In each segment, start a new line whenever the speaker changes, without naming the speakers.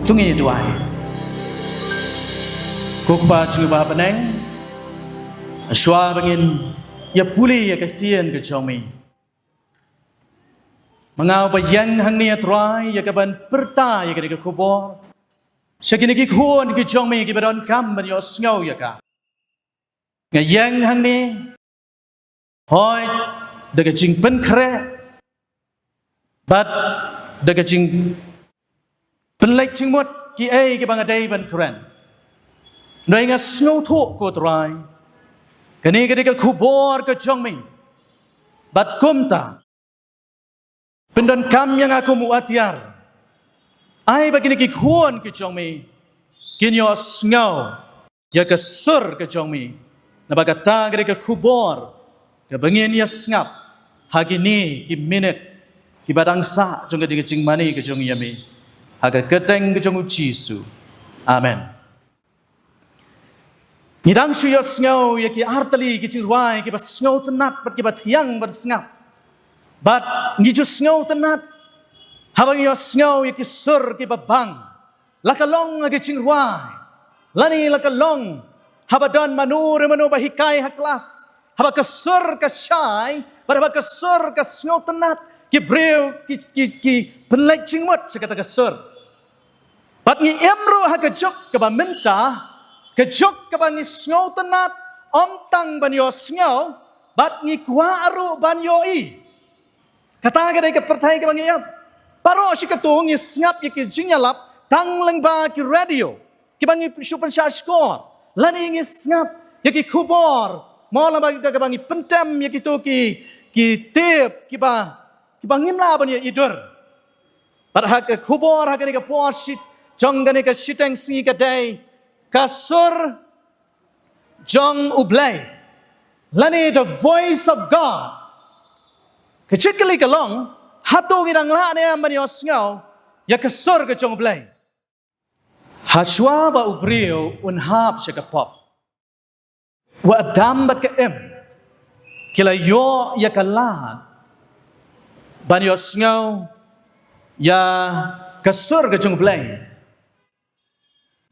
tungi duai kukpa cingba beneng aswa bangin ya puli ya ketien ke jomi mengau bayang hang ni atrai ya kaban perta ya ke kubor sakini ki kuon ki jomi ki badon kam ban yo sngo ya ka ngayang hang ni hoi daga jing pen kre bat daga jing pen lek jing mot ki ai ki bangadai ban kren noi nga snow tho ko trai kani ke kubor ke jongmi bat kumta pendon kam yang aku muatiar ai bagini ki kuon ke jongmi kinyo snow ya ke sur ke jongmi na bagata ke kubor ke bangin ya ngap hagini ki minute ki badang sa jong ke jing mani ke jong yami haga keteng ke jong Jisu amen. Nidang suyo snow ya ki artali ki cirwai ki bas snow tenat bat ki bat yang bat sngap bat ngiju snow tenat habang yo snow ya ki sur ki babang lakalong ki cirwai lani lakalong habadon manur manu bahikai ha kelas haba ka sur ka syai haba ka sur ka snow tenat ki breu ki penlek cingmut sekata ka sur bat ngi emro ha ka jok ka ba menta kejuk ke bangi snow tenat om tang banyo snow bat ngi kuaru banyo i kata ke pertai ke bangi ya paro si ketung ngi ngap ki jingyalap tang lengba ki radio ki bangi super score lani ngi ngap ki kubor mola bagi ke bangi pentem ya tu ki tip ki bangim la banyo idur bat hak kubor hak ke por sit jong ke siteng singi ke dai kasur jong ublay lani the voice of God kecikli kalong hatu ngirang la ne amani osngau ya kasur ke jong ublay hashwa ba ubrio unhab shakapop wa adam bat ke kila yo ya kalat bani osngau ya kasur ke jong ublay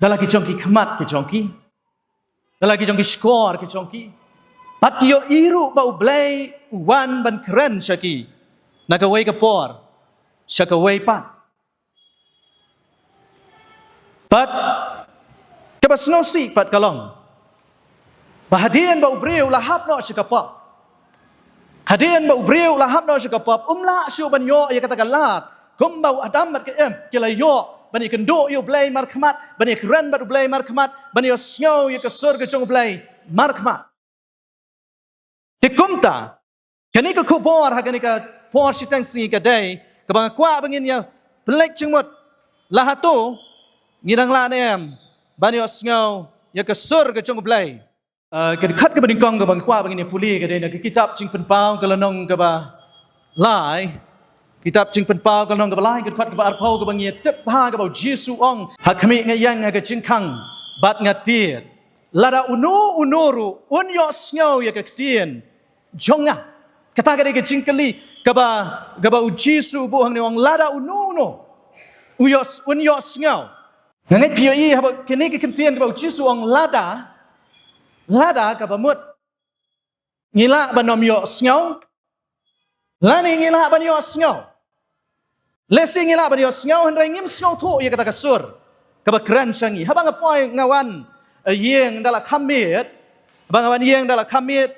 dalagi jongki kemat ke jongki dalagi jongki skor ke jongki pat yo iru bau blay wan ban keren syaki nakawai ke por syakawai pat kebasnosi pat kalong bahadian bau breu lahap no syakapap hadian bau breu lahap no syakapap umla syu ban yo ya kata galat kum bau adam mat ke kila yo bani kendo yo blay markmat bani keren batu blay markmat bani yo snow yo kasur ke jong blay markmat tikumta kani ke kubor hagani ka por sitang singi ka day kabang kwa bangin ya blek jengmot lahato ngirang la nem bani yo snow yo kasur ke jong blay kat ke bani kong kabang kwa bangin ya puli ka day na kitab jing penpau kalanong ka ba lai kitab jing penpau kalong ke balai ke khat ke arpau ke bangi tep ha ke bau Jisu ong hakmi ngayang ke jingkang bat ngatiet lada unoru unyo snyo ya ke tien jonga kata ke jingkali ke ba Jisu bu hang ne ong lada uno unyo snyo ngai pi ha kene ke tien ke bau Jisu ong lada ke ba mut ngila banom yo snyo lani ngila ban yo snyo lesing ila bani osngau handai ngim snau tho ya kata kasur kaba kran sangi habang apoi ngawan yeng dala khamit bang awan yeng dala khamit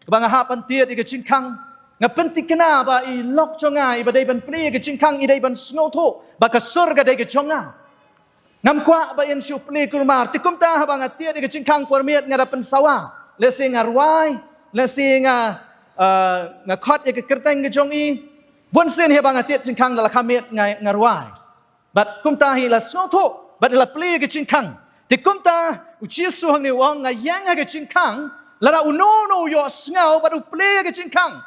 bang ha pantiet ke jingkang ngapenti kena ba I lok chonga I badai ban pri ke jingkang I dai ban snau tho ba kasur ga dai ke chonga ngam kwa ba en shu pli kurmar tikum ta habang atiet ke jingkang pormiet ngada pen sawa lesing arwai lesing ngakot ya ke kerteng ke jongi Bun sen he bang atiet jingkang dala khamit ngarwai bat kumta hi la snotho bat la pli ke jingkang ti kumta Jisu hang ni wong ngayang ke jingkang la uno yo snau bat pli ke jingkang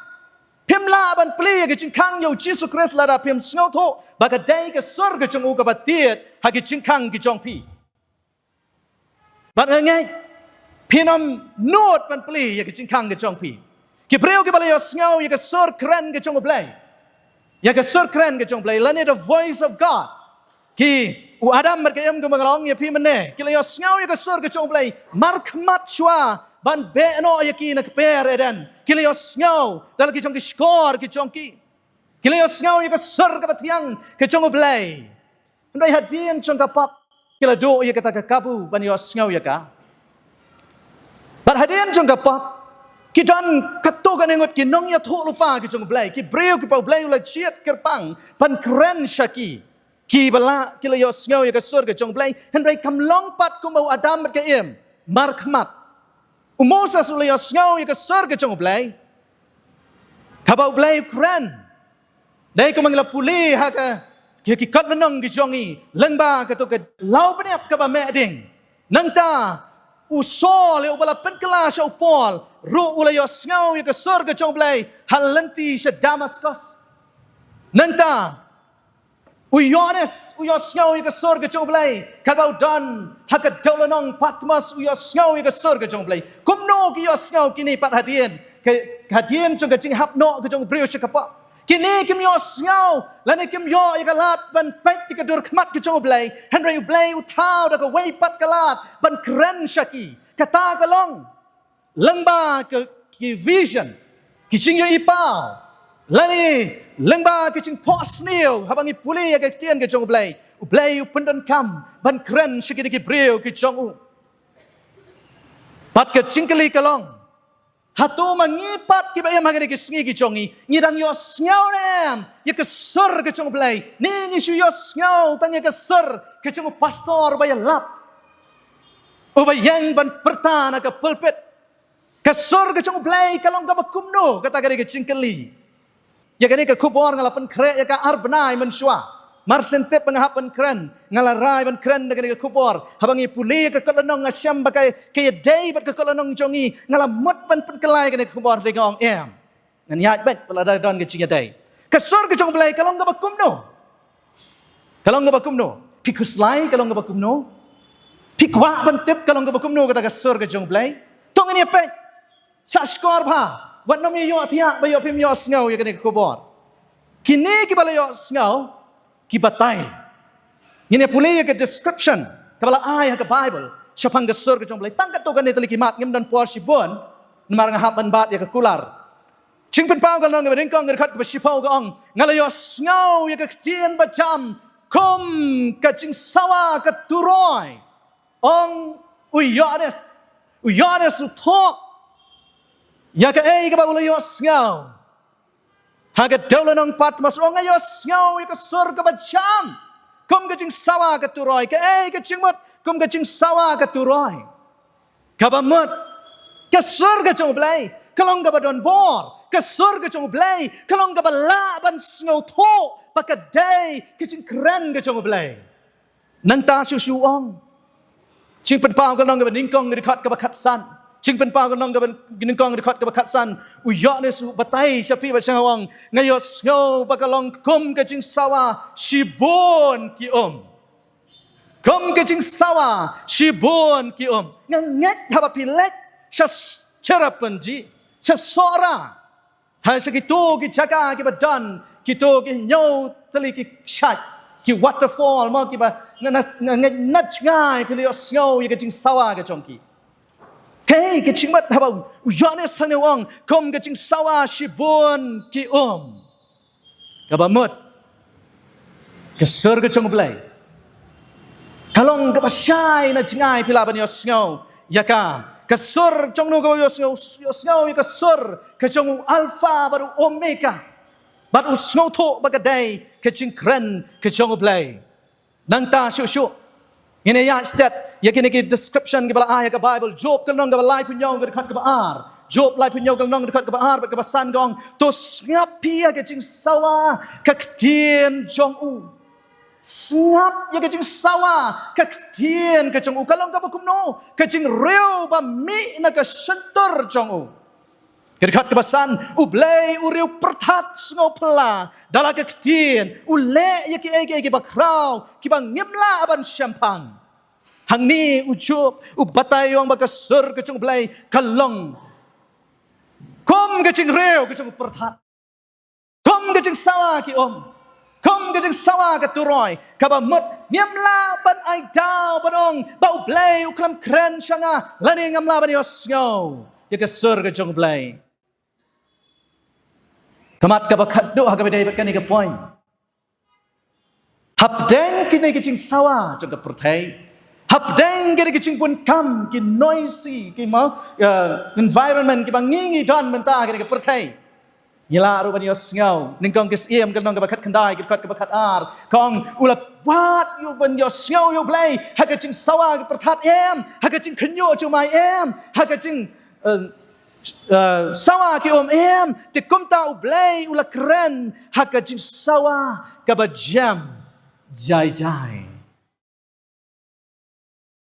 pim la ban pli ke jingkang yo Jisu Christ la pim snotho ba ka dai ke sur ke jong u ka batiet ha ke jingkang ke jong pi bat ngai pinom not ban pli ke jingkang ke jong pi ki breu ke bala yo snau ye ke sur kren ke jong blai ya ke sur kren ke jong blai lani the voice of God ki u Adam berkayam ke mengalong ya pi mene kila yo ngau ya ke sur ke chong play markmat chua ban be no ya ki na per eden kila yo ngau dal ki chong ki skor ki chong ki kila yo ngau ya ke sur ke batiang ke chong play ndai hadien chong ka pap kila do ya kata ka kabu ban yo ngau ya ka bar hadien chong ka pap ki dan kato kan engot ki nong ya tho lupa ki chong play ki breu ki pau play la chiat kerpang ban kren shaki ki bala kila yo ngau ya ke sur ke chong play hendrai kam long pat kum bau Adam ke em markmat Moses uli yo ngau ya ke sur ke chong play kabau play kren dai ko mangla puli ha ka ki kat lenong ki jongi lengba ka to ke lau peniap ka ba me ding nang ta usol le ubala pen kelas au pol ru uli yo ngau ya ke sur ke chong play halenti se Damascus nang ta Uyones, uyos ngau ya ke surga chong play. Kagau dan haka daulanong Patmos uyos ngau ya ke surga chong play. Kumno ki yos ngau kini pat hadien. Ke hadien chong ke jing hap no ke chong brio chakapa. Kini kim yos ngau lani kim yo ya ke lat ban pait ke dur kmat ke chong play. Henry play utau da ke wei pat ke lat ban kren shaki. Kata kalong lengba ke ki vision. Ki jing yo ipao. Lani lengba ke ching pos niu habangi puli ya ke tian ke chong play u pendan kam ban kren shiki ki breu ki chong u pat ke chingkeli kalong hatu mangi pat ki bayam hagani ki sngi ki chongi ngidang yo sngau nem ya ke sur ke chong play ni shu yo sngau tanya ke sur ke chong pastor baya lap u bayang ban pertana ke pulpit ke sur ke chong play kalong ka bakumno kata ke chingkeli ya kani ka kubor ngalapan kre ya ka arbenai mensua marsentep pengahapan kren ngalarai ban kren kani ka kubor habangi puli ka kolonong asyam bakai ke day bat ka kolonong jongi ngalamut ban penkelai kani kubor de ngong em ngan yat bet pelada don ke cinga day kasur ke jong belai kalong ga bakumno pikuslai kalong ga bakumno pikwa ban tip kalong ga bakumno kata kasur ke jong belai tong ini pe saskor ba Wat nom yo pihak bayo pim yo ngau ya kene kubor. Kini ki bala yo ngau ki batai. Ngine puli ke description kabala ayat ke Bible. Siapang gesur ke jomblai tangkat to kan ni teliki mat ngem dan por sibon nemar ngahap ban bat ya ke kular. Ching pen pau kan nang ngem kong ngekat ke sipau ke ong ngala yo ngau ya ke tien bacam kom ke ching sawa ke turoi. Ong uyones uthok ya ke ka ba ulo yos ngau ha ke daulanong Patmos o ngayos ngau ya ke sur ke bacam kom ke jing sawa ke turoi ke ke jing mut kom ke jing sawa ke turoi ka ba mut ke sur ke jong blai kalong ka ba don bor ke sur ke jong blai kalong ka ba la ban ngau tho pa ke dai ke jing kran ke jong blai nang ta su ong jing pen pao kalong ka ba ningkong rekat ka ba khat san Jing pen pau nong gaban ginengkong rekod ke bakatsan uyane su batai sapi basangawang ngayos ngau bakalong kum ke jing sawa shibon ki kum ke jing sawa shibon ki nganget haba pilek sas cerapan ji sasora ha segitu ki jaga ki badan kito ki nyau teli ki shat ki waterfall mau ki ba ngat ngai pilios ngau ye ke jing sawa ke chongki Hey, kecing mat haba uyanes sanewang kom kecing sawa shibon ki kabamut kesur kecong belai kalong kapasai na jingai pilaban yosngau yaka kesur cong no go yosngau ya kesur kecong alfa baru omega baru ngau tho bagadai kecing kren kecong belai nang ta syu ini ya stat ya kini ki description ki bala ayat ke Bible Job kalong ke lai punyong ke dekat ke ar Job lai punyong kalong dekat ke ar ke basan gong to ngap pia ke jing sawa ke tien jong u ngap ya ke jing sawa ke tien ke jong u kalong ke bakumno ke jing reu ba mi na ke sentur jong u ke dekat ke basan u blai u reu pertat ngau pela dala ke tien u le ya ki bakrau ki bang ngimla aban syampang hang ni ujuk ubatayong bakasur kecung belai kalong kom kecing reu kecung pertat kom kecing sawa ki Kom ke jing sawa ke turoi. Kaba mut nyamla ban ai dau banong. Bau blay uklam kren shanga. Lani ngamla ban yosnyo. Ya ke sur ke jong blay. Kamat kaba kaddo ha kaba dai kani ke point. Habdeng kini ke jing sawa jong ke pertai. Habdeng kini ke jing pun kam ki noisy ki mau environment ki bangingi don menta kini ke pertai. Yala ru bani yosngau ningkong kis iem kan nong ka bakat kandai kit kat ka bakat ar kong ulap wat yu ban yosngau yu play ha ka ching sawa ka pertat em ha ka ching khnyo chu mai em ha ka ching sawa ki em te kom ta u play ula kren ha ka ching sawa ka ba jam jai jai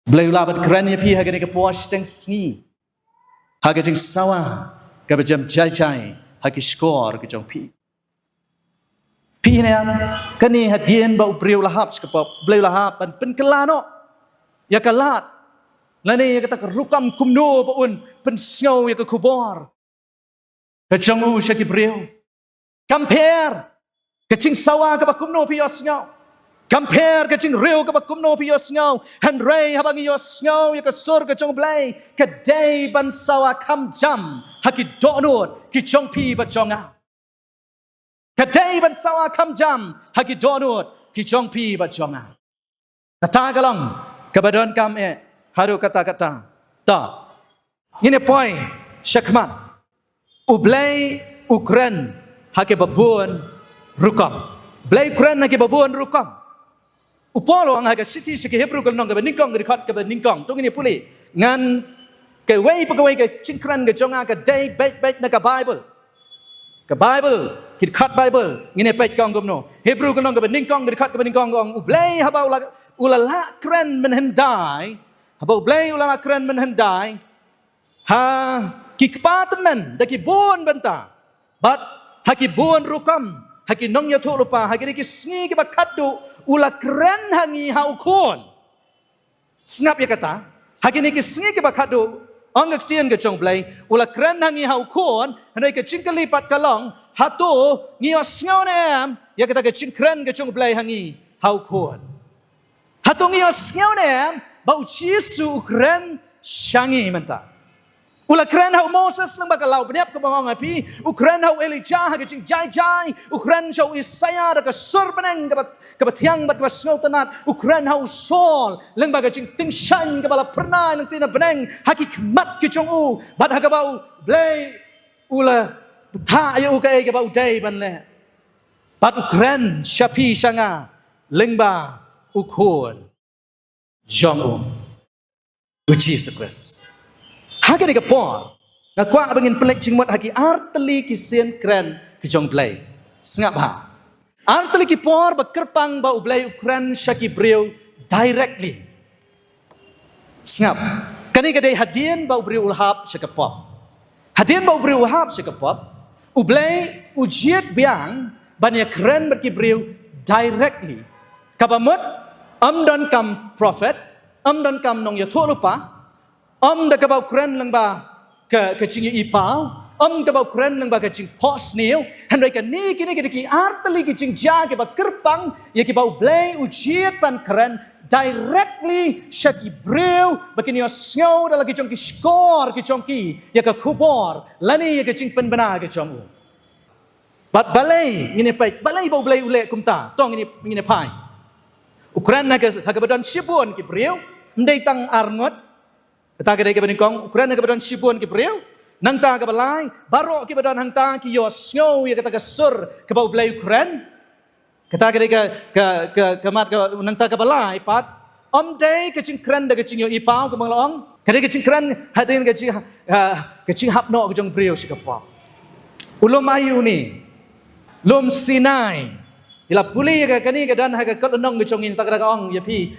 play ula bat kren ya pi ha ka ni ka posh teng sni ha ka ching sawa ka ba jam jai jai haki skor ke jong pi. Pi ni kani hadian bau beriu lahap sekepap beliau lahap dan penkelano ya kalat. Lani ya kata rukam kumno baun pensau ya ke kubor. Kejangu syaki beriu. Compare kecing sawa ke bakumno pi yosngau. Compare kecing riu ke bakumno pi yosngau. Henry habangi yosngau ya ke sur ke jong blai kedai ban sawa kam jam. Haki donut ki chong pi ba chonga. Kadai ban sawa kam jam haki donut ki chong pi ba chonga. Kata galong kabadon kam haru kata-kata. Ta. Ini point syakmat. Ublay Ukran haki babuan rukam. Blay Ukran haki babuan rukam. Upolo ang haki city siki Hebrew kalnong kabaningkong record kabaningkong. Tung ini puli ngan ke way pagaway ke cingkran ke jonga ke day baik na ke Bible kit kat Bible ngine pet kong gumno Hebrew kanong ke beningkong ke kat ke beningkong gong ublay habau ulala kren menhendai habau ublay ulala kren menhendai ha kikpatemen daki bon benta bat haki bon rukam haki nong ya tu lupa haki ki sngi ke bakadu ula kren hangi haukon snap ya kata haki ni ki sngi ke bakadu Ang kestian ke chong play ula kren hangi hau kon hanai ke chingkali pat kalong hatu ngios ngau nem ya kita ke chingkren ke chong play hangi hau kon hatu ngios ngau nem bau chisu kren shangi menta ula kren hau Moses nang bakalau beniap ke bangong api ukren hau Elijah ke ching jai jai ukren hau Isaiah ke sur beneng ke batiang bat ke ngau tanat ukren hau Saul leng baga ching ting shan ke bala pernah nang tina beneng haki kemat ke chong u bat ha ke bau blay ula tha ya u ke bau dai ban le bat ukren shapi shanga leng ba ukon jong u Jesus Christ haki ni ke por na kwa bangin pelek jingmot haki arteli kisien kren ke jong blay sengap ha Artali ki por bekerpang ba ublay Ukran syaki beriu directly. Sengap. Kani kadai hadian ba beriu ulhab syakapop. Hadian ba beriu ulhab syakapop. Ublay ujiat biang banyak keren berki beriu directly. Kabamut don kam prophet, don kam nong ya tu lupa. Da kabau keren lang ba ke cingi ipau. Kabau keren lang baga jing pos niu henry ka ni kini ki artali ki jing ja ke ba kerpang ya ki bau blay ujiat pan keren directly syaki breu bakini yo sngo dala ki jong ki skor ki jong ki ya ka kubor lani ya ka jing pen bena ke jong u bat balai ngine pai balai bau blay ule kumta tong ngine pai Ukran na ka badon sibun ki breu ndai tang arngot ta ka dai ka beningkong Ukran na ka badon sibun ki breu nang ta ka balai baro ki badan hang ta ki yos ngau ya kata ka sur ke bau blay Ukran kata ka mat ka nang ta ka balai pat day ka ching kran da ka ching yo ipau ka manglong ka ka ching kran hadin ka ching hapno ka jong brio si ka pa ulum ayu ni lum Sinai ila puli ka kani ka dan ha ka kolonong ka chong in ta ka ong ya pi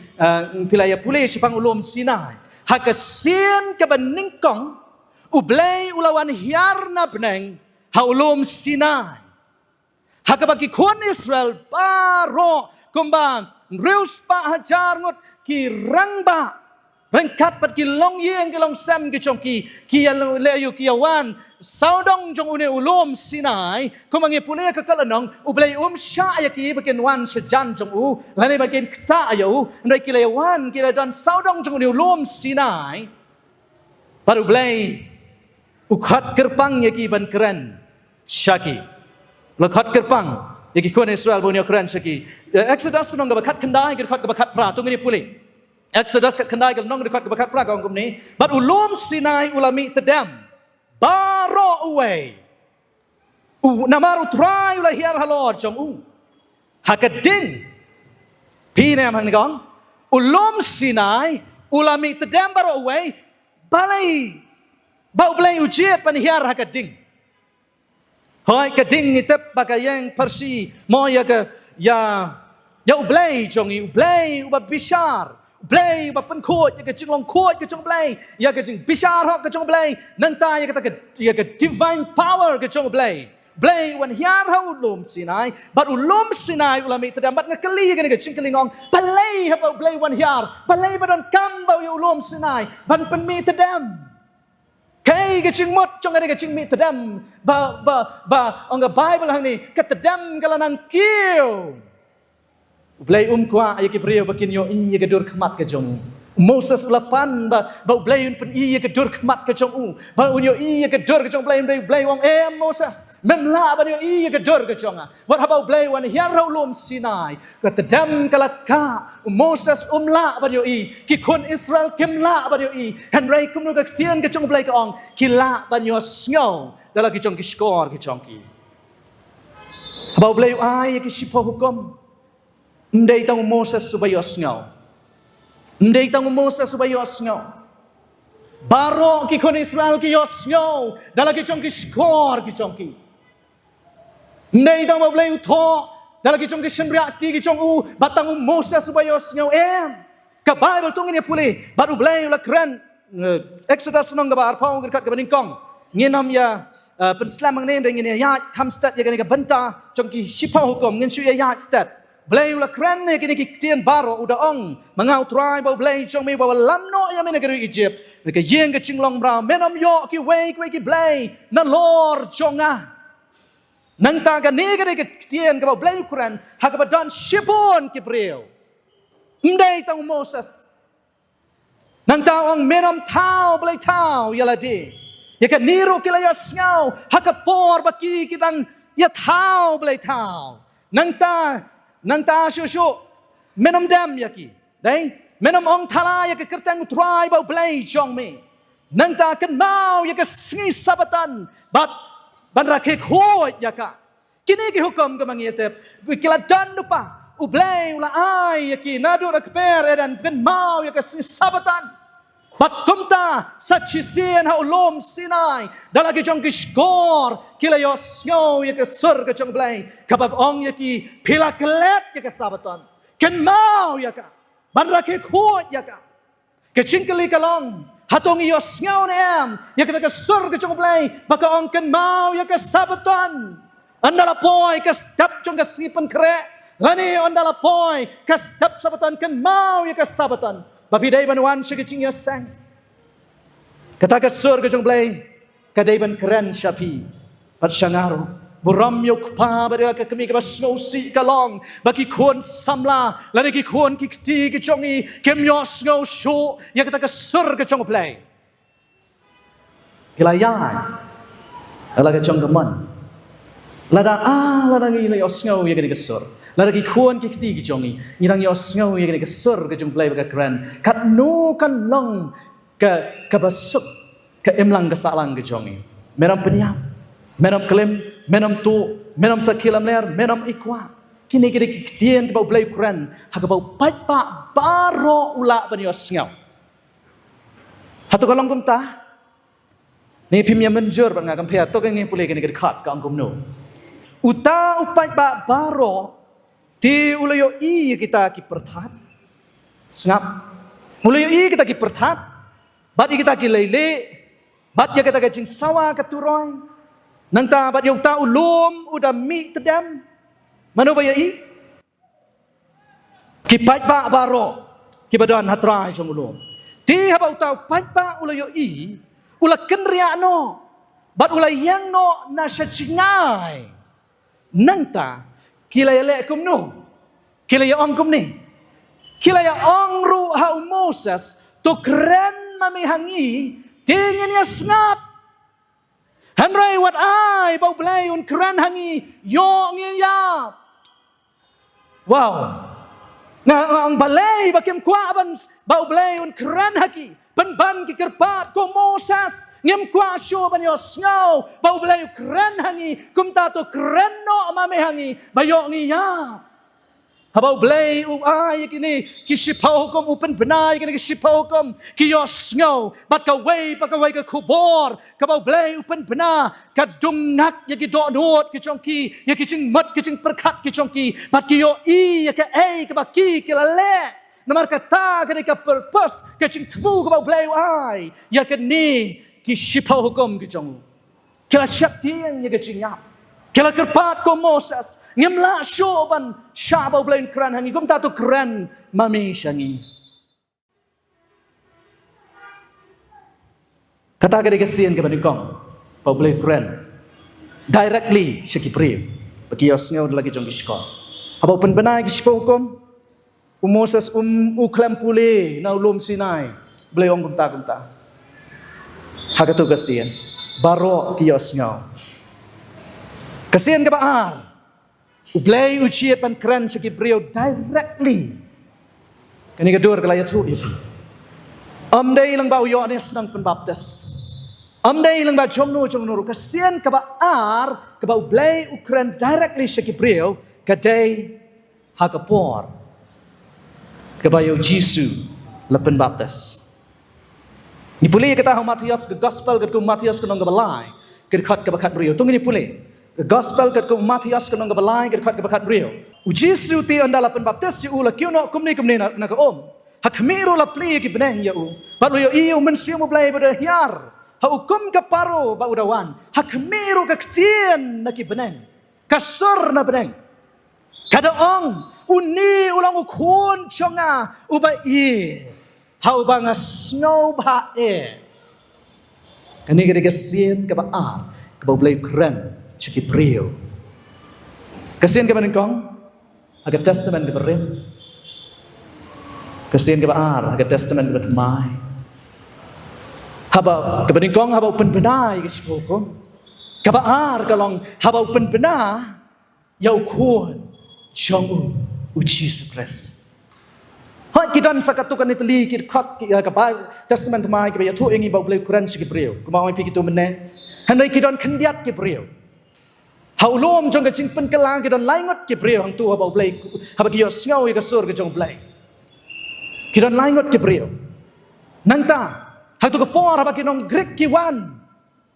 pila ya puli si pang ulum Sinai ha ka sien ka beningkong ublay ulawan hiarna beneng haulum Sinai. Hakabaki kon Israel paro kumbang reus pa hajar ngot ki rangba rengkat pat ki long yeng ki long sam ki chong ki le yu ki wan saudong jong une ulum Sinai ko mangi pule ka kalanong ublay sha ya ki bakin wan sejan jong u lani bakin kta ya u ndai ki le wan ki le dan saudong jong une ulum Sinai baru ublay ukhat kerpang ya ki ban keren syaki lekhat kerpang ya ki kon Israel bunyo keren syaki Exodus kunong gabakat kendai ki gabakat pra tungni pule Exodus kat kendai kalau nong dekat kebakat pelaga orang ni, but ulum Sinai ulami tedam, baro away, namaru try ulah hiar halor jong hakading, pinam hang gong, ulum Sinai ulami tedam baro away, balai, bau balai ujiat pan hiar hakading, hoi kading itep bagayang persi, mo ya ublay jongi ublay ubabishar. Blay bapen khot ya ke jing long khot ke jong blay ya ke jing bishar hok ke jong blay nang ta ya ke divine power ke jong blay wan hiar ha ulum Sinai but ulum Sinai ulami terdapat ngakeli ke jing kelingong balai ha blay wan hiar balai badon kam bau ya ulum Sinai ban pen mi terdam kai ke jing mot jong ke jing mi terdam ba ong Bible hang ni ke terdam kalanang kiu Blay kwa ayah kibriyo bakin yo iya kedur kemat ke jong. Moses ulapan ba blay pen iya kedur kemat ke jong ba unyo iya kedur ke jong blay wong Moses memla ba yo iya kedur ke jong. What about blay wan hiar ulum Sinai ke tedam kalaka Moses la ba yo ki kon Israel kimla ba yo henry kumno ke tian ke jong blay ke ong kila ba yo sngo dalam ke jong ki skor ke jong ki. About blay ay ki sipo hukum Ndai tang Moses supaya osngau. Ndai tang Moses supaya osngau. Baro ki kon Israel ki osngau. Dalam ki chong ki skor ki chong ki. Ndai tang bablay utho. Dalam ki chong ki sembriati ki chong batang Moses supaya osngau Ka Bible tong ini pulih. Baru blay ula keren. Exodus nong gabar pau gerkat ke beningkong. Nginam ya penselamat ni dengan ya kamstat ya kan ke benta chong ki sipau hukum ngin su ya stat. Blay ula keren ni kini kitian baro udah ong mengau try bau blay chong mi bau lamno ya mi negeri Egypt mereka yeng ke cinglong bra menam yo ki wei ki blay na lor jonga nang ta ga ni kini kitian ke bau blay keren ha ka badan shipon ki bril ndai tang Moses nang ta ong menam tau blay tau yala di ya ka niru kila ya sngau ha ka por baki kitang ya tau blay tau nang ta shushu menam dam yaki dai menam ong thala ya ke kertang try bau blay jong me nang ta kan mau ya ke sngi sabatan ban rakhe khoi ya ka kini ki hukum ke mangietep kila dan lupa ublay ula ai yaki nadu rakper edan kan mau ya ke sngi sabatan Bat kumta sa chisien ha ulom Sinai dalagi jong ki skor kila yos ngau ya ke sur ke jong blay kabab ong ya ki pila kelet ya ke sabaton ken mau ya ka ban rakhe khot ya ka ke chingkali kalong hatong yos ngau nem ya ke sur ke jong blay baka ong ken mau ya ke sabaton andala poy ke step jong ke sipan kre lani andala poy ke step sabaton ken mau ya ke sabaton Papidai banuan sekecing ya sang. Kata kesur ke jong blay. Kadai ban keren syapi. Pat syangaro. Buram yok pa badila ke kemi ke bas si kalong. Bagi kuon samla. Lani ki kuon ki kti ke jongi. Kem yos ngau syo. Ya kata kesur ke jong blay. Kilayai. Ala ke jong geman. Lada ngi la yos ngau ya ke kesur. Lagi kuan ki kti ki jongi irang yos ngau ye ke sur ke jong blay ba keren kat no kan long ke basuk ke emlang ke salang ke jongi meram peniam meram klem meram tu meram sakilam ler meram ikwa kini ki ktien ba blay keren ha ka bau pat pa baro ula ban yos ngau hatu kalong kum ta ni pimya menjur ba ngakam pia to kan ni pulih ke khat ka angkum no uta upat ba baro Ti ulayo i kita ki pertat. Sengap. Ulayo i kita ki pertat. Bat i kita ki lele. Bat ya kita kacing sawa katuroy. Nang ta bat yung ta ulum udah mi tedam. Mano ba ya i? Ki pat ba baro. Ki badan hatray jong ulum. Ti habau tau pa ula yo ula kenria no. Bat ula yang no na syachingai. Nangta kilaya kum no. Kilaya ong kum ni. Kilaya ong ru hau Moses to kren mamihangi tingin ya snap. Hanray wat ai bau blay un kren hangi yo ngin ya. Wow. Ang balay bakim kwa ban bau blay un kren haki. Ban ki kerpat ko Moses ngim kwa syo ban yo sngaw bau blay kren hangi kum ta to kren no mamihangi bayo ngi ya. Habau blay ai kini ki sipau kom upen benai kini ki sipau kom ki yos ngau bat ka wei ka kubor ka bau blay upen bena ka dungnak ya ki do nuot ki chongki ya ki ching mat ki ching perkat ki chongki bat ki yo ya ka ka ba ki la le namar kata ka purpose ka ching tmu ka bau blay ai ya ka ni ki sipau kom ki chong kila syaktiang ya ka ching yap. Kila kerpat ko Moses ngimla syoban syabau blain kran hangi kum tatu kran mami syangi. Kata ka dikasian ka banikong pau blain kran directly syaki pri bagi osngau lagi jong iskon. Habau penbenai ki syapau Moses uklam pule na ulum Sinai blayong kumta. Hagatu kasian baro ki osngau. Kasihan ke baal. Ublay uciat pan keren segi beliau directly. Kani kedur kelaya tu itu. Amdai lang bau Yohanes nang penbaptis. Amdai lang bau jomnu. Kasihan ke baal ke bau ublay ukren directly segi beliau kadai hakapor. Ke bau Yesus la penbaptis. Ni pulih kata Matius ke gospel ke Matius ke nang balai. Ke dekat ke bakat beliau. Tunggu ni pulih. Gospel kat ko Matius kanong gabalay kat bakat rio. Ujisu ti andala penbaptis si ula kiuno kumni na ka Hakmiro la pli ki beneng ya u. Patlo yo iyo mensiu mo blay pada hiar. Ha ukum ka paro ba udawan. Hakmiro ka ktien na ki beneng. Kasur na beneng. Kada ong uni ulang ukun chonga uba i. Ha uba nga snow ba e. Kani ka digasin ka ba ka ba blay keren. Cakip real. Kasihan ke manengkong, agak testament ke berim. Kasihan ke baar, agak testament ke betemai. Habau ke manengkong, habau penbenai ke sipokom. Ke baar kalong habau penbenai, yau kuon, jong uji supres. Hai kidan sakatukan itu li kit ke testament temai ke bayatu ingi bau beli Quran cakip real. Kemauan pergi tu meneh. Handai kidan kendiat ke real. Haulom jong kecing penkelang ke dan laingot ke brio hang tu habau blay habagi yo sngau ke sur ke jong blay ke dan laingot ke brio nanta hang tu ke por habagi nong grek ki wan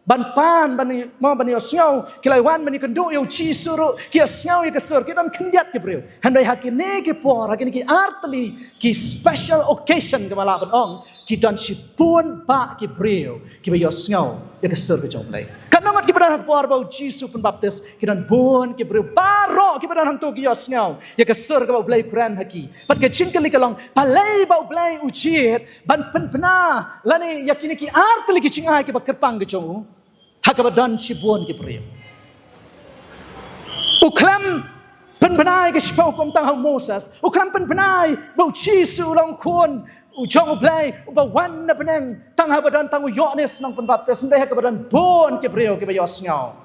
ban pan ban mo ban yo sngau ke lai wan ban ni kendo yo chi suru ke sngau ke sur ke dan kendiat ke brio handai hakine ke por hakine ki artli ki special occasion ke malaban ong ki dan sipun ba ke brio ke yo sngau ke sur ke jong blay kanongat kepada hak puar bau Yesus pun baptis kidan bon ke bro baro kepada hang tu kios ngau ya kesur ke bau blai Quran haki pat ke cingkeli kalong palai bau blai ujiet ban penpena lani yakini ki artli ki cingai ke bakerpang ke chong hak badan sibon ke bro uklam penbenai ke spau kom tang hang Moses uklam penbenai bau Yesus long kon ujong ublay ubawan na peneng tang habadan tang Yohanes nang penbaptis ndai habadan bon ke brio ke bayos ngau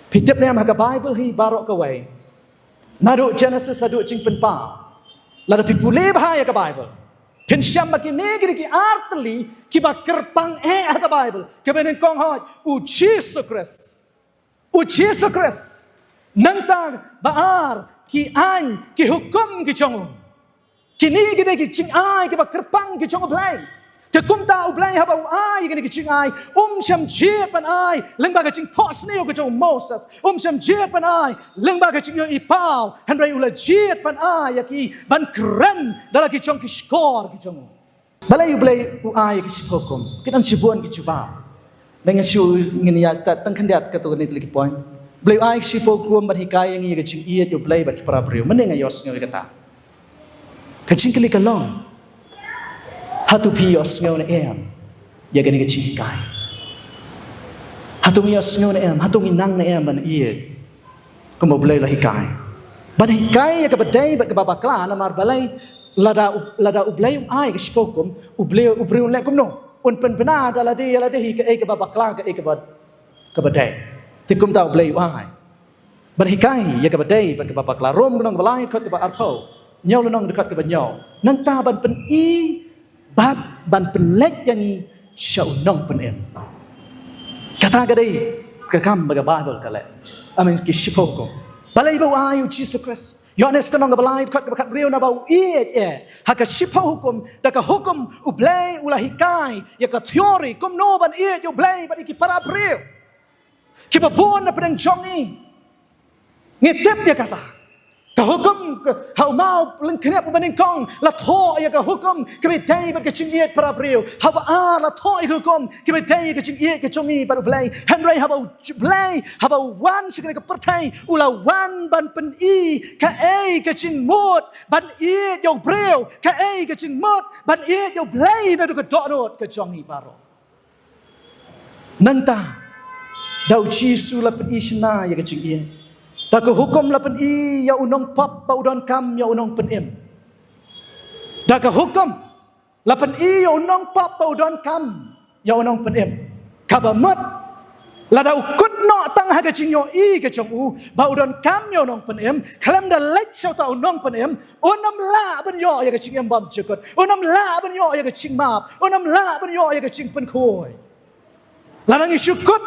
pitip nem ha Bible hi barok ke wei nadu Genesis adu cing penpa lada pipule bahaya ke Bible pin syam bagi negeri ki artli ki ba kerpang ha Bible ke benen kong ha Jesus Christ nantang baar ki an ki hukum ki chong kini gini kicing ai ke kerpang ke chong blai te kum ta blai habau ai gini kicing ai syam jet pan ai lengba kicing pos neo ke chong Moses syam jet pan ai lengba kicing yo ipau handrai ula jet pan ai yaki ban keren dala kicong ki skor kicong balai blai ai ke sipokom kitan sibuan ki cuba dengan siu ngini ya start tang kandiat ka to ni tli point blai ai sipokom ban hikay ngi kicing iet yo blai bat para brio meneng ayos ngi kata kacing kali kalong hatu pios ngau na ya gani ka chikai hatu pios ngau na hatu nginang na ban iye ko mo blay lahi kai ban hikai ya ka badai ba ka babakla na mar balay lada ublay ai ka sipokum ublay ubriun le kum no un pen pena da lade hi ka ka babakla ka ka badai tikum ta ublay ai ban hikai ya ka badai ba ka babakla rom nong balai khot ka ba arpho nhau lu nong dekat ke nhau nang ta ban pen i ban pen lek yang i shau nong pen em kata ka dei ka kam ba Bible ka le amen ki shipoko balai ba ayu Jesus Christ Yohanes ka nong balai khat ka real na ba ha ka shipo hukum da ka hukum ublay ulahikai ya ka theory kum no ban yo blay ba ki para real ki ba bon na pen jongi ngitep ya kata Kahukum haumau lengkap bening la tho ya kahukum kebedai berkecingit para beliau hawa la tho hukum kebedai kecingit kecongi para belai Henry hawa belai hawa wan sekali kepertai ula wan ban pen i ka kecing mot ban i yo beliau ka kecing mot ban i yo belai na du kedonot kecongi paro nanta dau chi sula pen i sna ya kecingit tak hukum lapan i ya unong pap pa udon kam ya unong penem. Tak hukum lapan i ya unong pap pa udon kam ya unong penem. Kabamat lada ukut no tang ha kecing yo i kecong u ba udon kam ya unong penem. Kalam da lek sau ta unong penem. Unam la ben yo ya kecing em bam cekot. Unam la ben yo ya kecing map. Unam la ben yo ya kecing pen khoi. Lanang i syukut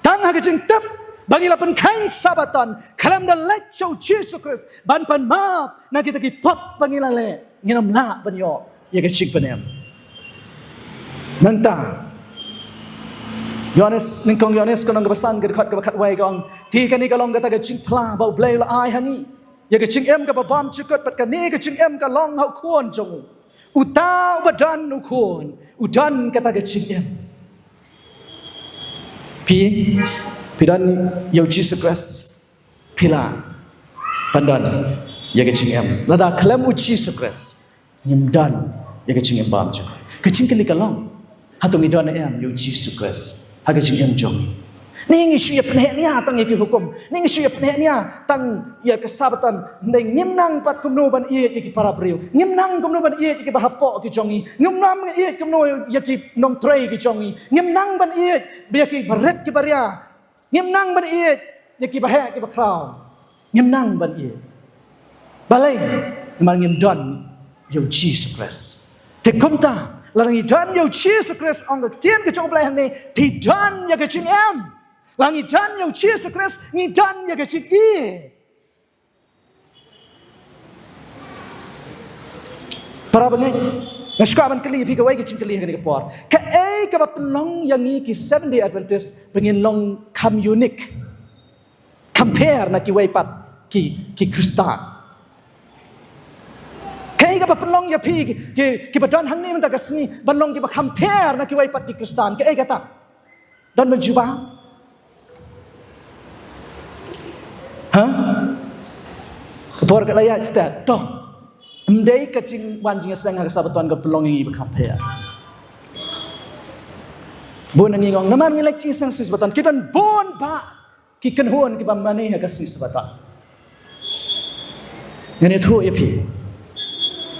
tang ha kecing tep bagi lapan kain sabatan kalam da lek chau Jesus Christ ban pan map na kita ki pop pangilale nginam la banyo ya ka chik panem nanta Yohanes ningkong Yohanes kanong gabasan ka dekat wai gong ti kani kalong kata ka ching pla ba blay la ai hangi ya ka ching em ka ba bam chukot pat ka ni ka ching em ka long hau kuon jong uta ubadan ukon udan kata ka ching em Pidan yau Jesus Christ pila pandan ya kecing em lada klaim u Jesus Christ nyimdan ya kecing em bam juga kecing kali kalong hatung idon em yau Jesus Christ ha kecing em jong ning isu ya penhe nia tang ya ki hukum ning isu ya penhe nia tang ya kesabatan ning nyimnang pat kumno ban iye ki para brio nyimnang kumno ban iye ki bahapo ki jongi nyimnang iye kumno ya ki nong trei ki jongi nyimnang ban iye ya ki baret ki baria Ngimnang ban iet ya ki bahek ki bakraw ngimnang ban iet balai man ngimdon yo Jesus Christ te kumta larang idon yo Jesus Christ ang tien ke chong blai hang ni ti don ya ke ching em lang idon yo Jesus Christ ni don ya ke ching i para bangai Nashkaban kali pi kawai ke cingkali kan kapor. Ka ka pelong yang ni ki 7 Day Adventist pengin long kam unik. Compare na ki wai pat ki Kristen. Ka pelong ya pi ki badan hang ni man ta kasni banong ki ba compare na ki wai pat ki Kristen. Ka kata. Dan mencuba. Ha? Kapor ka layak start. Toh. Mdai kacing wanjing sang ha sabatuan ka pelong ngi bakampea. Bon ngi ngong naman ngi lekcing sang sabatuan kitan bon ba ki kenhuan ki bamani ha kasih sabatuan. Ngani thu epi.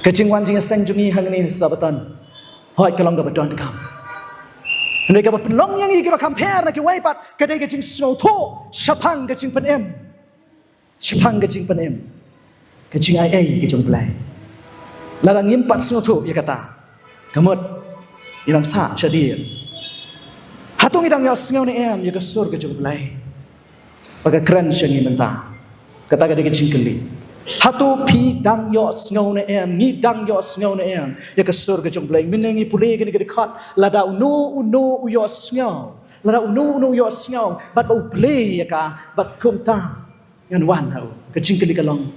Kacing wanjing sang jungi hang ni sabatuan. Hoi kalong ka badon kam. Ndai ka pelong ngi ki bakampea na ki wai pat kadai kacing snow tho sapang kacing penem. Sapang kacing penem. Kacing ai ki jong play. Larang impat snotu ya kata. Kamut ilang sa chadir. Hatung idang yos ngau ni em ya ka sur ka jong play. Paga keren syangi menta. Kata ka dikit cingkeli. Hatu pi dang yos ngau ni em ni dang yos ngau ni em ya ka sur ka jong play. Minengi pulih ka dekat lada unu yos ngau. Lada unu yos ngau. Bat bau play ya ka bat kumta. Yan wan hau ka cingkeli kalong.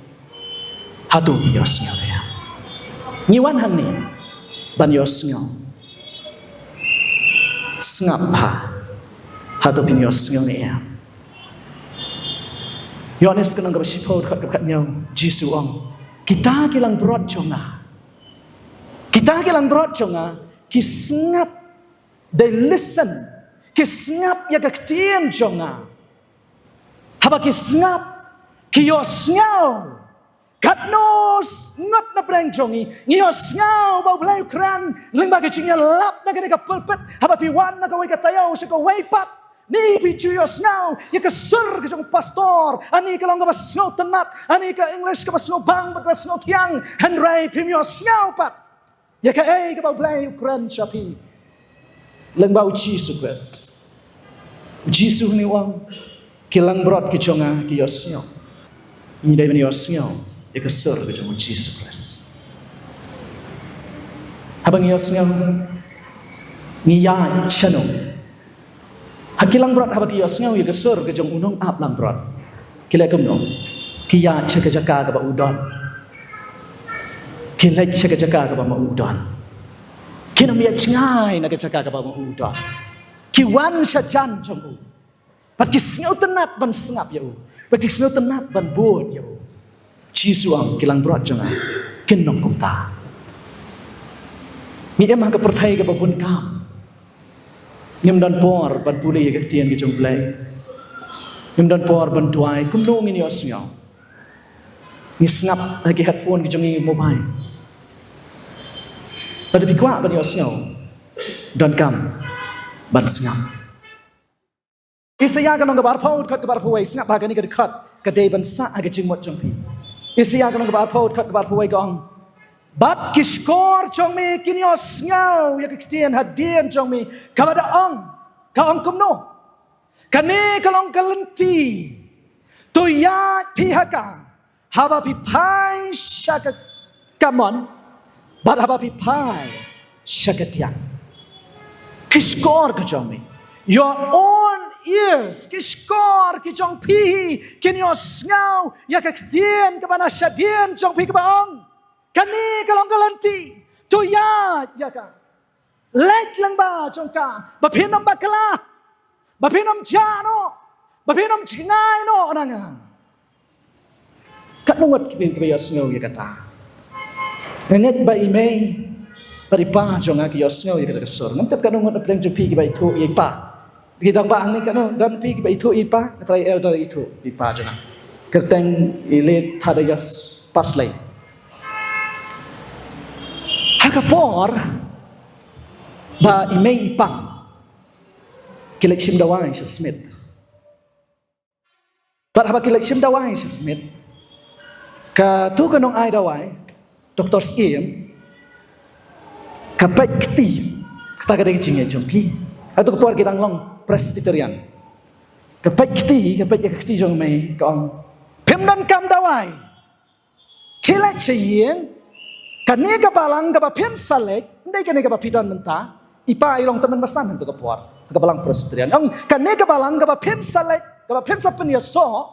Hatu pi yos ngau ni em. Nyiwan hang ni ban yos ngau sngap ha hatu pin yos ngau ni em Yohanes kanang ka sipo kat nyau Jisu ong kita kilang brod jonga Kita kilang berot jonga, kisngap, they listen, kisngap ya kaktian jonga. Haba kisngap, kiyos ngaw, katnos ngot na breng jongi, ngiyos ngaw, bau blay kran, lingba kicingnya lap na ganeka pulpit, haba piwan na kaway katayaw, sa kaway pat, ni picuyos ngaw, ya kasur kicong pastor, ani ka lang kabas ngaw tenat, ani ka English kabas ngaw bang, kabas ngaw tiang, henry pimyos ngaw pat, ya ka kabau blay kran siapi, lingba uji sukres, uji suh ni wang, kilang berat kiconga kiyos ngaw, ini dari manios ngaw, ya kasur kicong uji sukres. Habang yos ngaw, ngiyan syanong, hakilang berat habang kiyos ngaw, ya kasur kicong unong ap lang berat. Kila kumno, kiya caka-caka kaba udon, kila caka-caka kaba maudon, kinamiyat cingay na caka kaba maudon, kiwan syajan jong u, pat kisngaw tenat ban sengap ya u, pat kisngaw tenat ban bod ya u, cisuang kilang berat jonga, kinong kumta. Mi emang kepercayaan kaba bun kam, ngem dan por ban pulih ya ketian ke jong play, ngem dan por ban tuai, kumnong ini osnyo, ni sengap lagi headphone ke jong mobile, pada bikwa ban osnyo, dan kam ban sengap. Isaya kan ngabar paud kat ngabar puai sengap bagani ke dekat ke day ban sa age jingmot jong pi. Isaya kan ngabar paud kat ngabar puai gong. Bat kiskor jong mi kinios ngau ya kekstian hadian jong mi kepada kaong kumno. Kane kalong kalenti tu ya pihaka haba pipai syaka kamon bat haba pipai syaka tiang. Kiskor ke jong mi. Your own ears kiskor ki jong pihi kinios ngau ya kekstian kepada syadian jong pi kebaong. Kani kalong kalanti tu ya ka lek lang ba jong ka bapinom bakla bapinom jano bapinom chingai no nanga katnungot kibin kibiyos ngaw ya kata nget ba imay paripa jong nga kiyos ngaw ya kata kasor ngam tap kanungot na plang jupi kibay tu ipa bidang ba ang ni kanu dan pi kibay tu ipa katray elder itu ipa jong kerteng ilit hadayas paslay kapor ba imay ipang kilek sim dawai sa Smith. Para ba kilek sim dawai sa Smith ka tu kanong ay dawai Dr. Siem kapag kti kata kada kicingnya jompi atau kapor gidang long Presbyterian kapag kti jong may kaong pimdan kam dawai kilek siyeng kani kabalang kabapian salek, ndai kani kabapidan menta, ipa ilong teman basan hentu kapuar, kabalang Presbyterian. Ang kani kabalang kabapian salek, kabapian sapen ya so,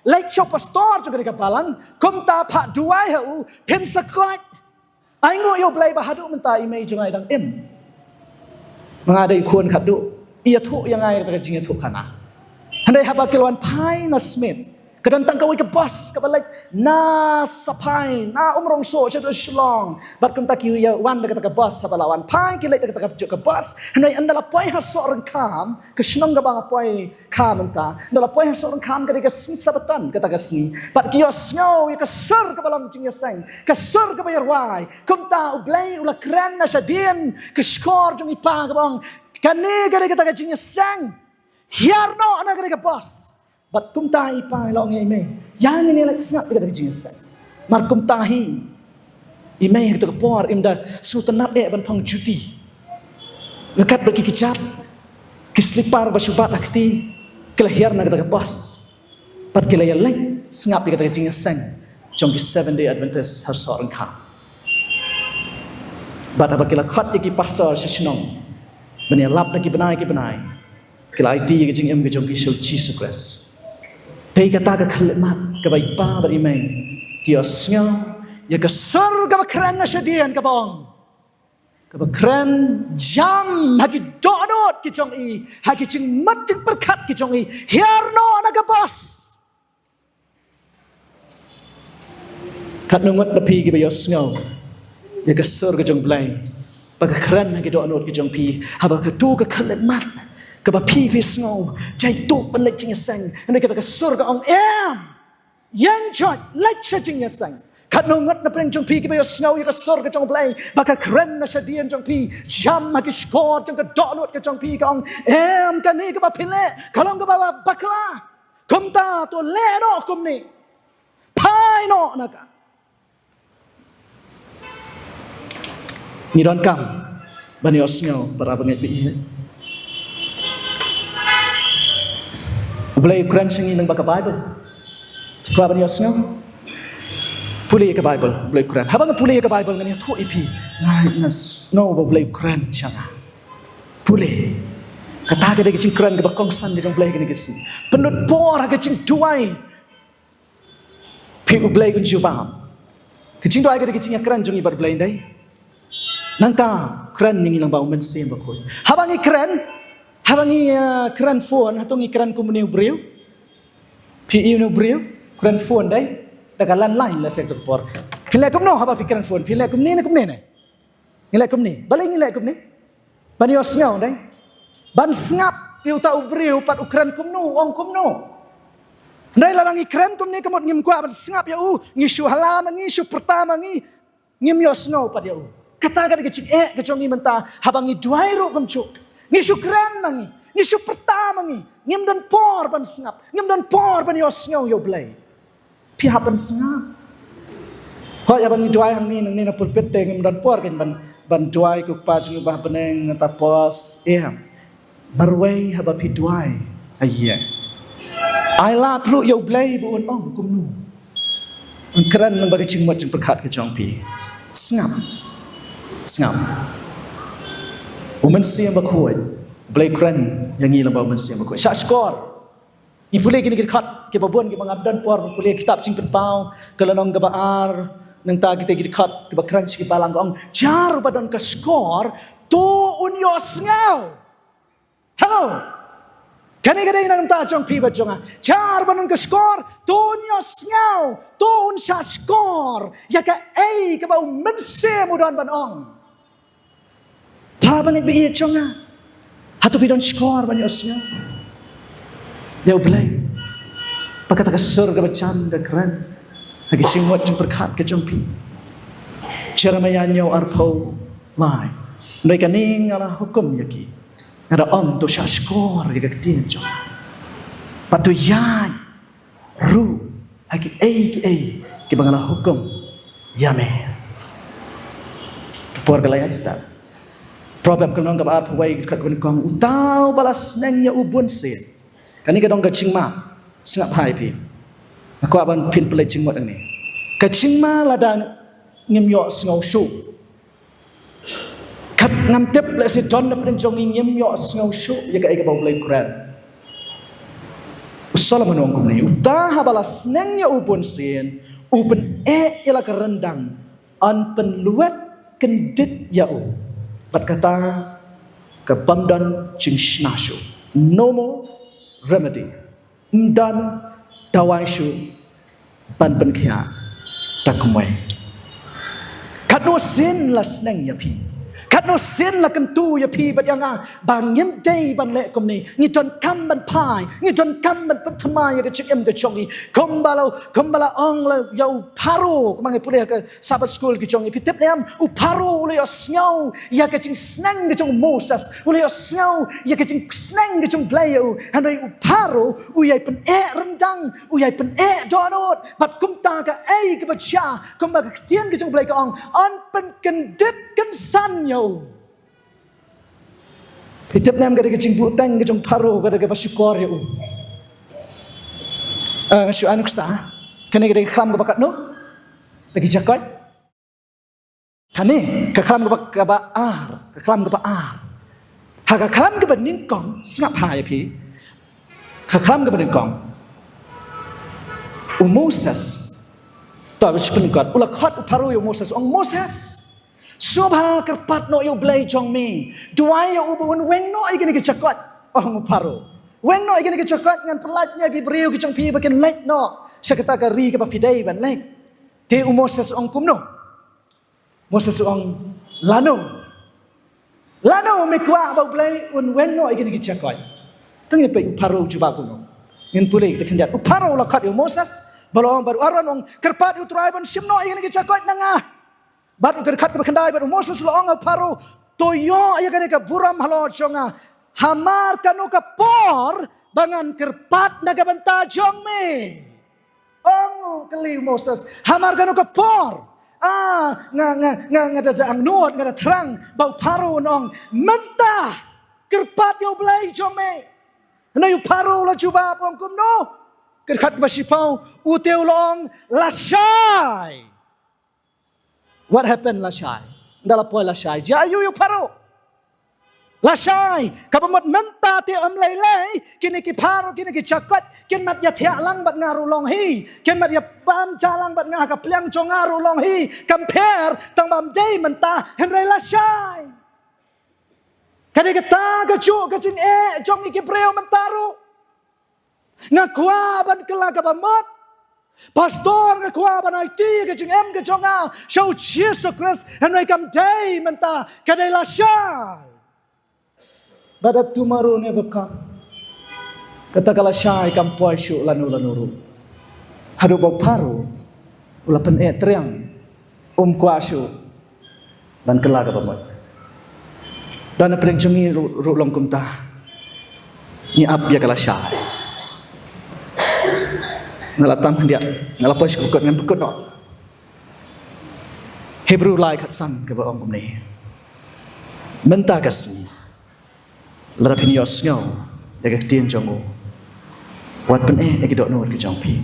like show pastor juga kabalang, kumta pak duai hau, pian sakot, aingo yo play bahadu menta imay jungai dang mengadai kuan kadu, iya tu yang air terjingnya tu kana, handai haba kilwan pai na Smith. Kadantang kaway ke bus kabalay na sapay na umrong so siya do shlong bat kum taki ya wan daga ka bus sabalawan pai kilay daga ka bus hanay andala poy ha so rang kam ka shnong ga bang poy kam anta andala poy ha so rang kam ka sing sabatan ka taga sing bat kiyos ngaw ya ka sur ka balang jing yasang ka sur ka bayar wai kum ta ublay ula kran na sa din ka skor jung ipa ka bang kani ka taga jing yasang hiarno na ka bus bat kumtahi pa ilong ime yang ini lek snap kita jinsa mar kumtahi ime kita kepor imda sutenat ban pang juti lekat bagi kicap kislipar basubat akti kelahir na kita bos pat kelaya lek snap kita jinsa jong 7-day Adventist hasor ka bat apa kila khat iki pastor sesnong bani lap lagi benai kila ID ke jing em ke jong kisau Jesus Christ. Tei kata ka kalimat ka bai pa bari mai kios ngau ya ka sur ka bakran na syadian ka bong ka bakran jam hagi donot ki chong i hagi ching mat ching perkat ki chong i hiarno na ka bos kat nungot na pi ki bayos ngau ya ke sur ke jong blai baka kran ke do anot ke jong pi haba ke tu ke khalet mat ke ba pi snow jai tu pan lek jing sang ane ke sur ke ong yang chot lek jing sang kat no ngat na preng jong pi ke ba snow ya ke sur ke jong blai baka kran na shadian jong pi jam ma ke skor jong ke do anot ke jong pi ke ong kan ni ke ba pile kalong ke ba bakla kum ta to le no kum ni pai no na ka ni don kam bani osnyo para banget bi Boleh Quran singi nang baka Bible kwa bani osnyo puli ke Bible boleh Quran habang puli ke Bible ngani thu ipi nas no boleh Quran changa puli kata ke de cing Quran ke bakong san de boleh ke si penut por ke cing duai pi boleh kun jubam ke cing duai ke cing Quran jong ibar boleh dai nanta keren yang ilang bau mensi bakoi habangi keren phone hatongi keren kumuni ubriu pi inu ubriu keren phone dai daga landline la sektor por pile kumno haba pi keren phone pile kumni ne ngilai kumni balai ngilai kumni bani osnyau dai ban ngap piu ta ubriu pat ukran kumnu ong kumno dai larang ikren kumni kamot ngim kwa ban ngap ya ngisu halam ngisu pertama ngim yosno pat ya kata ke kecik kecongi mentah habangi duai ro kemcuk ni syukran mangi ni syuk pertama mangi ngim dan por ban sengap ngim dan por ban yosnyo yo blai pihak ban sengap ho ya bangi duai hang ni nang ni na pulpit te ngim dan por kan ban duai ku pa jeng bah beneng tapos marwai haba pi duai ayya ai lat ru yo blai bu ong kumnu ang kran nang bagi cingmat jeng perkat ke jong pi sengap umensi yang bakoi blai kran yang ngi lamba umensi yang bakoi syak skor ni pulih kini kat ke babon ke mangabdan por pulih kitab cing pentau kelanong gabaar nang ta kita kat ke bakran sik balang ong jar badan ke skor to unyos ngau hello kani nang ta jong pi bajonga jar badan ke skor to unyos ngau to un syak skor ya ka ke bau mense mudan ban ong para banget bi chonga hatu pi don skor ban yosnya dia belai pakata ka surga bacan da keren lagi singwat jeng perkat ke jompi ceramaya nyau arpau lai mereka ning ala hukum yaki ada om to syak skor jaga ketin jom patu yai ru haki ke bangala hukum yame por galaya start problem kenong ka ap wai kat kun kong utau balas neng ya ubun se kani ka dong ka chingma singap hai pi aku aban pin pelai chingma ni ka chingma ladang ngim yo sngau shu kat ngam tep le si don na pen jong ngim yo sngau shu ya ka bau pelai Quran Solomon ong ni utah balas neng ya ubun sen uben ila ka rendang an penluat kendit ya berkata ke bamdan jing snashu no more remedy dan dawai shu ban kia takumai katno sin las neng ya pi katno sin la kentu ya pi bat yang bang yim day ban le kom ni ni ton kam ban pai ni ton kam ban patma ya ke chikem ke chongi kombala ong la yau paro mangai pule ke sabat school ke chongi pitep nem u paro le osnyau ya ke ching sneng ke chong Moses u le osnyau ya ke ching sneng ke chong playu handai u paro u yai pen rendang u yai pen donot bat kumta ka ke bacha kumba ke tien ke chong play ka ong on pen kendit kan san yo pitep nem gada kecing butang kecing paro gada gada syukur ya syu anak sah kene gada kham bakat no lagi jakot kane ka kham ba ar ka kham ba ar ha ka kham ba ning kong snap hai pi ka kham ba ning kong Moses ta pen kat ula khat paro yo Moses ong Moses Subha kerpat no yo blay chong mi. Duai yo ubun weng no ay gini kecakot. Oh paro. Weng no ay gini kecakot ngan pelatnya gi beriu ki chong pi baken lek no. Siya kata ka ri ka papidai ban lek. Te Moses ong kumno. Moses suang lano me kwa ba play un wen no igin gicha koi tang pe uparo juba kuno ngin pulai kita kendat uparo la khat yo Moses balong baru aron ong kerpat utrai ban simno igin gicha koi nanga baru kerkat ke kendai baru Moses lo ong uparo toyo aya ka buram halo chonga hamar kanu ka por bangan kerpat naga banta jong me ong keli Moses hamar kanu ka por nga da ang nuot nga da terang bau paru nong mentah kerpat yo blai jong me na yu paru la juba pong kum no kerkat ba sipau uteu long lasai. What happened lasai ndala poi lasai jayu yu paru lasai kapamot menta ti lay kini ki paru kini ki cakot kin mat ya thia lang bat ngaru long hi kin mat ya pam chalang bat nga ka plyang chong ngaru long hi compare tang bam day menta henry lasai kani kata ka chu ka chin chong iki preo mentaru nga kwa ban kala ka bamot pastor nga kwa ban IT ka ching ka chonga show Jesus Christ henry kam day menta kani lasai. But that tomorrow never come. Katakala syai kampoi syuk lanu. Hadu bau paru. Ula pen triang. Kwa syuk. Dan kelaga bamot. Dan apa yang cengi long kumta. Ni ab ya kala syai. Ngalatam dia. Ngalapoi syuk kukut ngan pekut no. Hebrew lai kat san ke baong kumni. Mentah kasih. Lara pin yos ngau ya ka tien jongo wat pen ki dok nuot ki jong pi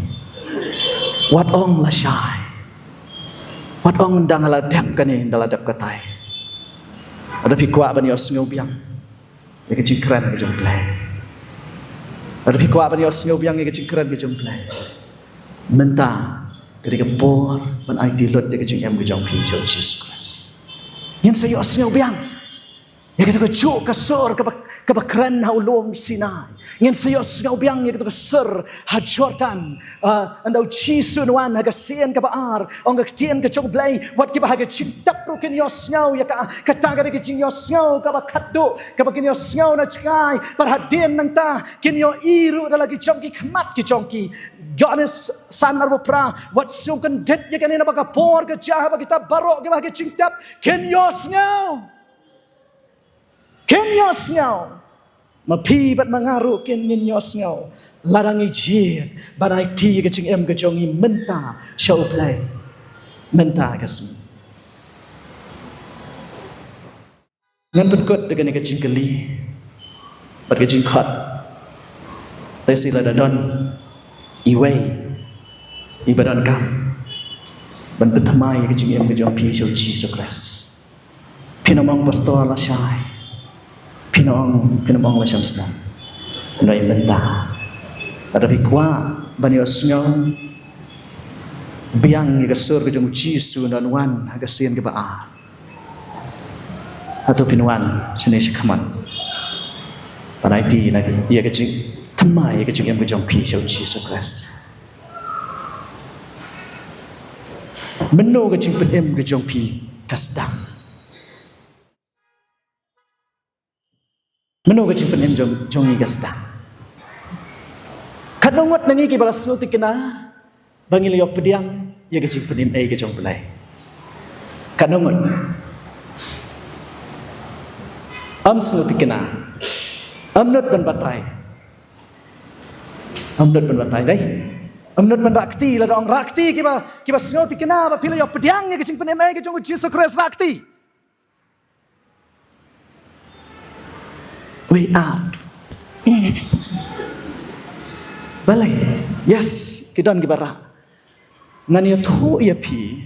wat ong la shai wat ong dang la dap ka ni dala dap ka tai ada pi kwa ban yos ngau biang ya ka cingkran ki jong play ada pi kwa ban yos ngau biang ya ka cingkran ki jong play menta ketika por ban ai dilot ya ka jing em ki jong pi so Jesus Christ yen sa yos ngau biang ya kita kecuk kesur kebakaran haulum Sinai. Ngin sayos ngau biang ya kita kesur ha Jordan. Andau Jisu nuan haga sien ke baar. Ong ketien ke cong blay. Wat kiba haga cintak rukin yos ngau ya kata gada kecing yos ngau kaba kado. Kaba kin yos ngau na cikai. Perhatian nang ta. Kin yo iru da lagi congki kemat ki congki. Yohanes sanar bopra. Wat sukan det ya kanina baka por ke jaha baka kita barok kiba haga cintap. Kin yos ngau. Ken yos ngau mapi bat mangaru ken nin yos ngau larang ijir banai ti ke cing em ke jongi menta show play menta kasmi ngan pun kot dengan ke cing keli bat ke cing khat tesi la dadon iwei ibadan kam ban pethamai ke cing em ke jong pi show Jesus Christ pinamang pastor la shai pinong la syamsna noi menta ada bikwa bani osnyo biang ga sur ke jong Jisu dan wan haga sien ke baa atau pinwan sini sikaman panai ti na ia ke jing thamai ke jing em ke jong pi so Jesus Christ meno ke jing pen em ke jong pi kasdang meno ke cing penem jongi gasta kadongot nangi ki balas nuti kena bangil yo pediang ya ke cing penem ke jong pelai kadongot am nuti kena amnut ban batai dai amnut ban rakti la dong rakti ki ba nuti kena ba pila yo pediang ya ke cing penem ke jong Jesus Christ rakti way out. Balai, yes, kidon gibara. Ngani thu ya pi,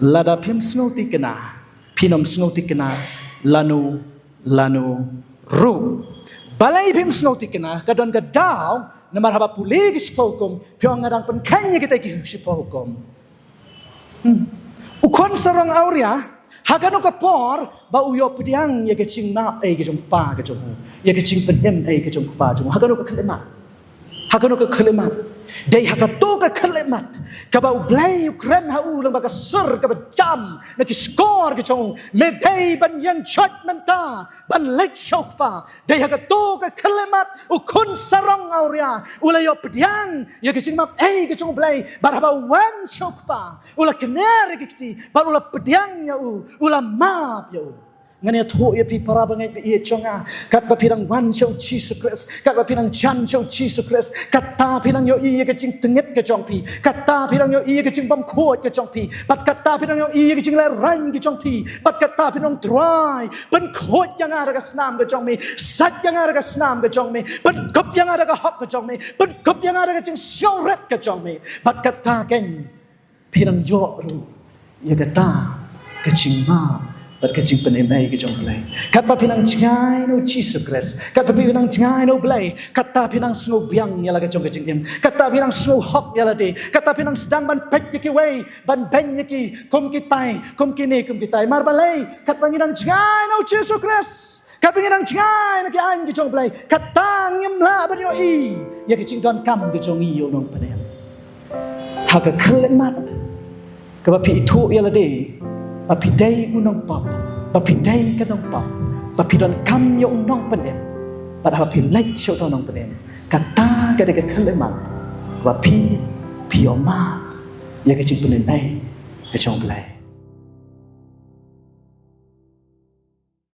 lada pim snoti kena, pinom snoti kena, lanu ru. Balai pim snoti kena, kadon gadau, namar haba puli gispokom, piong ngadang penkanya kita gispokom. Ukon sarang auria. Hagano ka por ba uyo pediang ya ke cing na ke jong pa ke jong ya ke cing penem ke jong pa jong hagano ka kelemat Dei hakato ka kalemat kabau blai Ukraine hau lang baka sur ka jam na ki score ki chong me dei ban yan chot menta ban lek chok pa dei hakato ka kalemat u kun sarong auria ulayo pediang ya ki map ki chong blai bar haba wan chok pa ula kener ki ti bar ula pediang ya ula map ya ngani tho ya pi para bangai pi ye chonga kat ba pirang wan chau Jesus Christ kat ba pirang jan chau Jesus Christ kata pirang yo i ke jing tenget ke chong pi kata pirang yo i ke jing bam khot ke chong pi pat kata pirang yo i ke jing la rang ke chong pi pat kata pirang dry ban khot yang ada ka snam ke chong mi sat yang ada ka snam ke chong mi ban kop yang ada ka hop ke chong mi ban kop yang ada ka jing syoret ke chong mi pat kata ken pirang yo ru ya kata ke jing ma But kecing penemai kejong belai. Kat ba pinang cengai no Jesus Christ. Kat ba pinang cengai no belai. Kata pinang snow biang yala kejong kecing dem. Kata pinang snow hop yala de. Kata pinang sedang ban pet yaki way. Ban ben yaki kum kitai. Kum kini kum kitai. Mar balai. Kat ba pinang cengai no Jesus Christ. Kat ba pinang cengai no kian kejong belai. Kata ngim la bernyo i. Ya kecing don kam kejong i yo nong penem. Haga kelemat. Kaba pi itu yala de. Papidai unong pop, papidai kanong pop, papidon kam yo unong penem, pada papilai show tonong penem, kata kada ke kelemat, papi pioma, ya kecing penem ke chong belai.